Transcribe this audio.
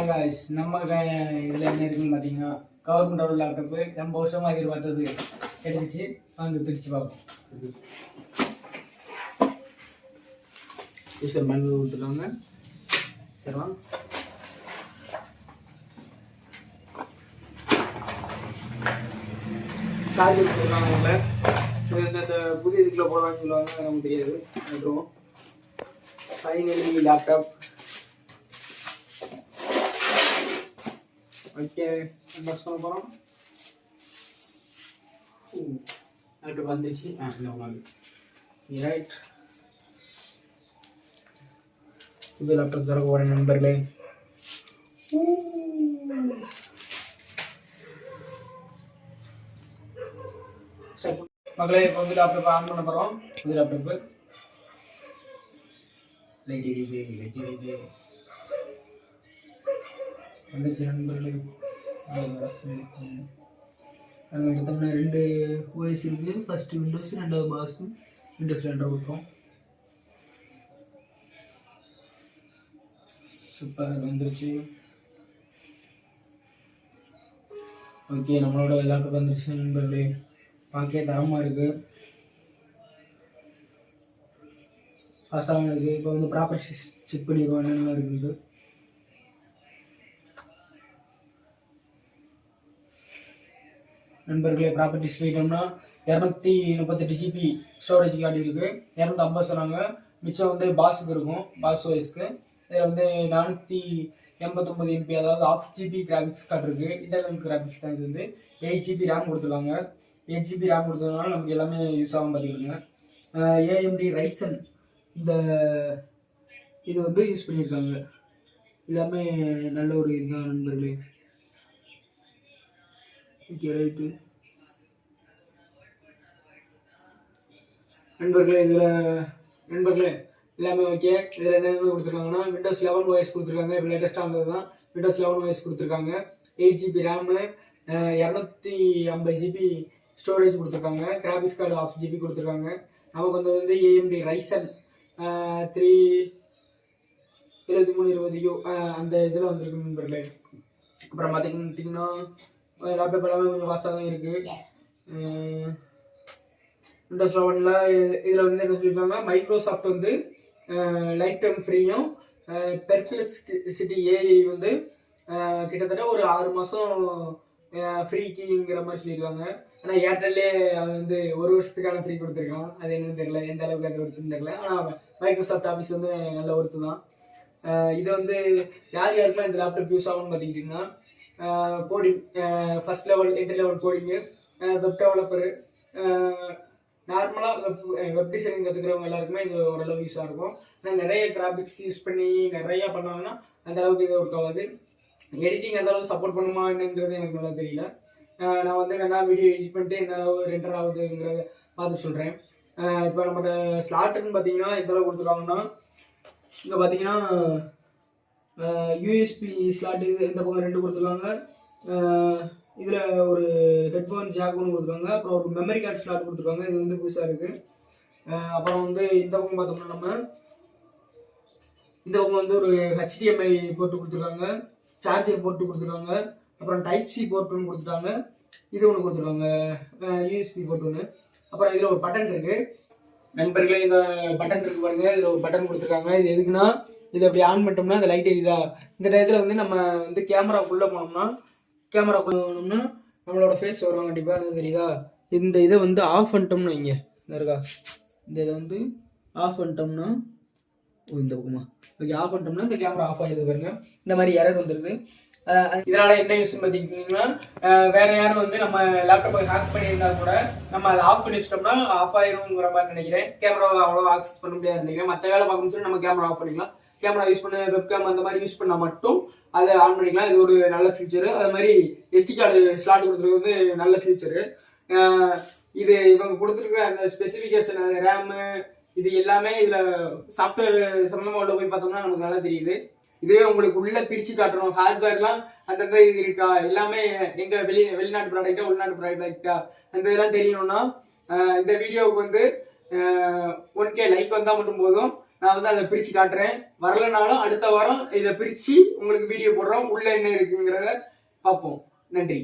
நம்ம இதில் என்ன இருக்குன்னு பார்த்தீங்கன்னா கவர்மெண்டோட லேப்டாப்பு ரொம்ப வருஷமாக எதிர்பார்த்தது கிடைச்சிச்சு. வாங்க பிரித்து பார்ப்போம். ஈஸ்வர் மண்ணு கொடுத்துருவாங்க. சரி வாங்க. சார்ஜர் கொடுத்துருவாங்க. உங்களை இந்த புதிய இதுக்குள்ள போடுவாங்கன்னு சொல்லுவாங்க, நமக்கு தெரியாது. அப்புறம் ஃபைனலி லேப்டாப். ஓகே, அன்பாக்ஸ் பண்ண போகிறோம். லேப்டாப் வந்துச்சு. ரைட், புது லேப்டாப் தர போகிறேன் நண்பர்களே. மகளே, இப்போ வந்து லேப்டாப் ஆன் பண்ண போகிறோம். புது லேப்டாப்பு வந்துச்சு நண்பர்களே. நாங்கள் எடுத்தோம்னா 2 ஓஎஸ் இருக்குது. ஃபஸ்ட்டு விண்டோஸ், 2வது பாக்ஸ். விண்டோஸ் 2 கொடுப்போம். சூப்பர் வந்துருச்சு. ஓகே, நம்மளோட லேப்டாப் வந்துருச்சு நண்பர்களே. பார்க்க தரமாக இருக்குது, ஃபாஸ்ட்டாகவும் இருக்குது. இப்போ வந்து ப்ராப்பர்ட்டிஸ் செக் பண்ணிடுவோம் என்னென்ன இருக்குது. நண்பர்களே, ப்ராப்பர்ட்டிஸ் போயிட்டோம்னா 238 ஜிபி ஸ்டோரேஜ் காட்டியிருக்கு. 250 சொன்னாங்க. மிச்சம் வந்து பாக்ஸுக்கு இருக்கும், பாக்ஸ் ஓஎஸ்க்கு. இதில் வந்து 489 MB, அதாவது 1/2 GB கிராஃபிக்ஸ் கார்டு இருக்குது. இன்டர்னல் கிராஃபிக்ஸ் தான். இது வந்து 8 GB ரேம் கொடுத்துருக்காங்க. 8 GB ரேம் கொடுத்ததுனால நமக்கு எல்லாமே யூஸ் ஆகும் பார்த்துக்கிடுங்க. AMD ரைசன் இந்த இது வந்து யூஸ் பண்ணியிருக்காங்க. எல்லாமே நல்ல ஒரு இதுதான் நண்பர்களே. ஓகே, ரைட்டு நண்பர்களே. நண்பர்களே எல்லாமே ஓகே. இதில் என்னென்ன கொடுத்துருக்காங்கன்னா விண்டோஸ் 11 OS கொடுத்துருக்காங்க. இப்போ லேட்டஸ்ட்டாக வந்தது தான். விண்டோஸ் 11 OS கொடுத்துருக்காங்க. 8 GB ரேமு, 250 GB ஸ்டோரேஜ் கொடுத்துருக்காங்க. கிராஃபிக்ஸ் கார்டு 1/2 GB கொடுத்துருக்காங்க. நமக்கு வந்து AMD ரைசன் 37320U அந்த இதில் வந்துருக்கு நண்பர்களே. அப்புறம் பார்த்திங்கன்னா லேப்டாப் எல்லாமே கொஞ்சம் ஃபாஸ்ட்டாக தான் இருக்குது. விண்டோஸ் 11ல் இதில் வந்து என்ன சொல்லியிருக்காங்க, மைக்ரோசாஃப்ட் வந்து லைஃப் டைம் ஃப்ரீயும், பெர்ப்ளெக்சிட்டி AI வந்து கிட்டத்தட்ட ஒரு 6 மாதம் ஃப்ரீ கீங்கிற மாதிரி சொல்லியிருக்காங்க. ஆனால் ஏர்டெல்லே அவன் வந்து 1 வருஷத்துக்கான ஃப்ரீ கொடுத்துருக்கான். அது என்னன்னு தெரியல, எந்த அளவுக்கு அது ஒருத்துன்னு தெரியல. ஆனால் மைக்ரோசாஃப்ட் ஆஃபீஸ் வந்து நல்ல ஒருத்து தான். இது வந்து யார் யாருக்கெல்லாம் இந்த லேப்டாப் யூஸ் ஆகும்னு பார்த்துக்கிட்டிங்கன்னா, coding, first level, entry level coding, web developer, நார்மலாக வெப் டிசைனிங் கற்றுக்கிறவங்க எல்லாருக்குமே இது ஓரளவு யூஸாக இருக்கும். ஆனால் நிறைய கிராஃபிக்ஸ் யூஸ் பண்ணி நிறையா பண்ணாங்கன்னா அந்த அளவுக்கு இது ஒர்க் ஆகாது. எடிட்டிங் எந்த அளவுக்கு சப்போர்ட் பண்ணுமா என்னங்கிறது எனக்கு நல்லா தெரியல. நான் வந்து வேணா வீடியோ எடிட் பண்ணிட்டு என்ன அளவு ரெண்டர் ஆகுதுங்கிறத பார்த்து சொல்கிறேன். இப்போ நம்ம ஸ்லாட்டுன்னு பார்த்தீங்கன்னா எந்த அளவு கொடுத்துருக்காங்கன்னா, இங்கே பார்த்தீங்கன்னா USB ஸ்லாட் இது இந்த பக்கம் 2 கொடுத்துருக்காங்க. இதில் ஒரு ஹெட்ஃபோன் ஜாக் ஒன்று கொடுத்துருக்காங்க. அப்புறம் ஒரு மெமரி கார்டு ஸ்லாட் கொடுத்துருக்காங்க. இது வந்து புதுசாக இருக்குது. அப்புறம் வந்து இந்த பக்கம் பார்த்தோம்னா நம்ம இந்த பக்கம் வந்து ஒரு HDMI போர்ட்டு கொடுத்துருக்காங்க, சார்ஜர் போர்ட்டு கொடுத்துருக்காங்க, அப்புறம் டைப் சி போர்ட் ஒன்று கொடுத்துருக்காங்க. இது ஒன்று கொடுத்துருக்காங்க, USB போர்ட் ஒன்று. அப்புறம் இதில் ஒரு பட்டன் இருக்குது நண்பர்களே. இந்த பட்டன் இருக்குது பாருங்க. இதில் ஒரு பட்டன் கொடுத்துருக்காங்க. இது எதுக்குன்னா, இதை அப்படி ஆன் பண்ணிட்டோம்னா அந்த லைட் எரியுதா, இந்த டயத்தில் வந்து நம்ம வந்து கேமராக்குள்ளே போனோம்னா நம்மளோட ஃபேஸ் வரும் கண்டிப்பாக. அது தெரியுதா? இந்த இதை வந்து ஆஃப் பண்ணிட்டோம்னா, இங்கே இருக்கா, இந்த இதை வந்து ஆஃப் பண்ணிட்டோம்னா, இந்த பக்கமா ஓகே, ஆஃப் பண்ணிட்டோம்னா இந்த கேமரா ஆஃப் ஆகிடுது பாருங்க. இந்த மாதிரி எரர் வந்துடுது. இதனால என்ன யூஸ் பார்த்தீங்கன்னா, வேற யாரும் வந்து நம்ம லேப்டாப்பை ஹேக் பண்ணியிருந்தா கூட நம்ம அதை ஆஃப் பண்ணி வச்சிட்டோம்னா ஆஃப் ஆயிருங்கிற மாதிரி நினைக்கிறேன். கேமராவை அவ்வளோ ஆக்சஸ் பண்ண முடியாது நினைக்கிறேன். மற்ற வேலை பார்க்கணும்னு சொல்லி நம்ம கேமரா ஆஃப் பண்ணிக்கலாம். கேமரா யூஸ் பண்ண, வெப்கேம் அந்த மாதிரி யூஸ் பண்ணால் மட்டும் அதை ஆன் பண்ணிக்கலாம். இது ஒரு நல்ல ஃபியூச்சரு. அது மாதிரி SD கார்டு ஸ்லாட் கொடுத்துருக்கு வந்து நல்ல ஃபியூச்சரு. இது இவங்க கொடுத்துருக்க அந்த ஸ்பெசிஃபிகேஷன், ரேமு, இது எல்லாமே இதில் சாஃப்ட்வேர் சம்மந்தமாக உள்ள போய் பார்த்தோம்னா நமக்கு நல்லா தெரியுது. இதுவே உங்களுக்கு உள்ள பிரிச்சு காட்டுறோம். ஹார்ட்வேர்லாம் அந்தந்த இது இருக்கா, எல்லாமே எங்க வெளிநாட்டு ப்ராடக்டா உள்நாட்டு ப்ராடக்டா அந்த இதெல்லாம் தெரியணும்னா இந்த வீடியோவுக்கு வந்து 1K லைக் வந்தால் மட்டும் போதும். நான் வந்து அதை பிரிச்சு காட்டுறேன். வரலனாலும் அடுத்த வாரம் இதை பிரிச்சு உங்களுக்கு வீடியோ போடுறோம், உள்ள என்ன இருக்குங்கிறத பார்ப்போம். நன்றி.